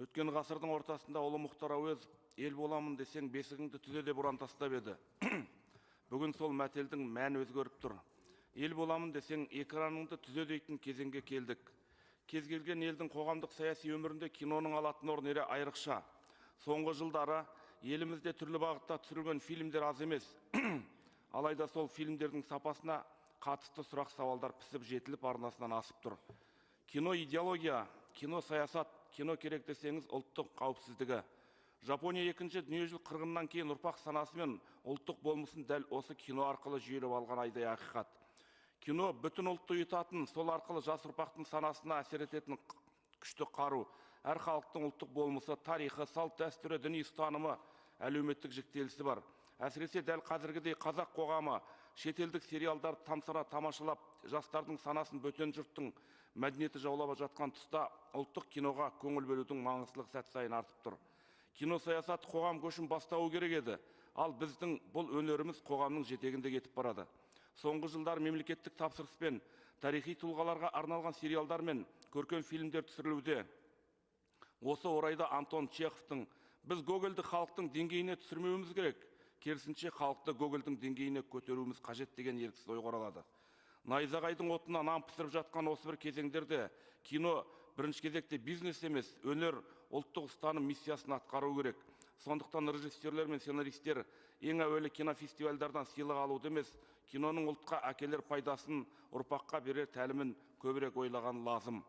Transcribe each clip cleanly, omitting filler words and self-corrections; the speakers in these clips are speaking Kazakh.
Өткен ғасырдың ортасында Ұлы Мұхтар Әуезов ел боламын десең бесігіңді түзе деп ұран тастап еді. Бүгін сол мәтелдің мәні өзгеріп тұр. Ел боламын десең экраныңды түзе дейтін кезеңге келдік. Кез келген елдің қоғамдық саяси өмірінде киноның алатын орны айрықша. Соңғы жылдары елімізде түрлі бағытта түсірілген фильмдер аз емес. Алайда сол фильмдердің сапасына қатысты сұрақ сауалдар пісіп жетіліп арнасынан асып тұр. Кино идеология, кино саясат, кино керек десеңіз ұлттық қауіпсіздігі. Жапония екінші дүниежүзілік қырғыннан кейін ұрпақ санасы мен ұлттық болмысын дәл осы кино арқылы жүйелеп алған айдай ақиқат. Кино бүтін ұлтты ұйытатын, сол арқылы жас ұрпақтың санасына әсер ететін күшті қару. Әр халықтың ұлттық болмысы, тарихы, салт дәстүрі, діни ұстанымы, әлеуметтік жіктелісі бар. Әсіресе дәл қазіргідей қазақ қоғамы шетелдік сериалдар тамсана тамашалап, жастардың санасын бөтен жұрттың мәдениеті жаулап жатқан тұста ұлттық киноға көңіл бөлудің маңыздылығы сәт сайын артып тұр. Кино саясат қоғам көшін бастауы керек еді, ал біздің бұл өнеріміз қоғамның жетегінде кетіп барады. Соңғы жылдар мемлекеттік тапсырыспен тарихи тұлғаларға арналған сериалдар мен көркем фильмдер түсірілуде. Осы орайда Антон Чеховтың «Біз Гогольді халықтың деңгейіне түсірмеуіміз керек, керісінше халықты Гогольдің деңгейіне көтеруіміз қажет» деген еріксіз ой қоралады. Найзағайдың отына нан пісіріп жатқан осы бір кезеңдерде кино бірінші кезекте бизнес емес, өнер, ұлттық ұстаным миссиясын атқару керек. Сондықтан режиссерлер мен сценаристер ең әуелі кинофестивальдардан сыйлық алуды емес, киноның ұлтқа әкелер пайдасын, ұрпаққа берер тәлімін көбірек ойлаған лазым.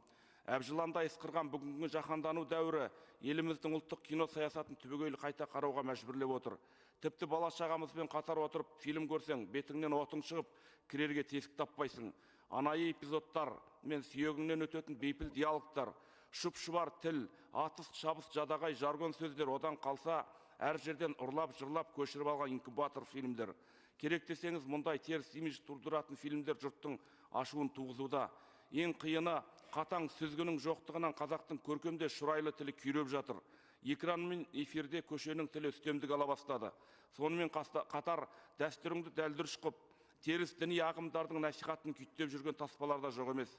Әбжыланда ысқырған бүгінгі жаһандану дәуірі еліміздің ұлттық кино саясатын түбегейлі қайта қарауға мәжбүрлеп отыр. Тіпті бала-шағамызбен қатар отырып фильм көрсең, бетіңнен отың шығып, кірерге тесік таппайсың. Анайы эпизодтар мен сүйегіңнен өтетін бейпіл диалогтар, шұп-шұбар тіл, атыс-шабыс жадағай жаргон сөздер, одан қалса әр жерден ұрлап, жырлап көшіріп алған инкубатор фильмдер. Керек десеңіз, мұндай теріс имидж тудыратын фильмдер жұрттың ашуын туғызуда. Ең қиыны қатаң сүзгінің жоқтығынан қазақтың көркемде шұрайлы тілі күйреп жатыр. Экран мен эфирде көшенің тілі үстемдік ала бастады. Сонымен қатар дәстүріңді дәлдүріш қып, теріс діни ағымдардың насихатын күйттеп жүрген таспаларда жоқ емес.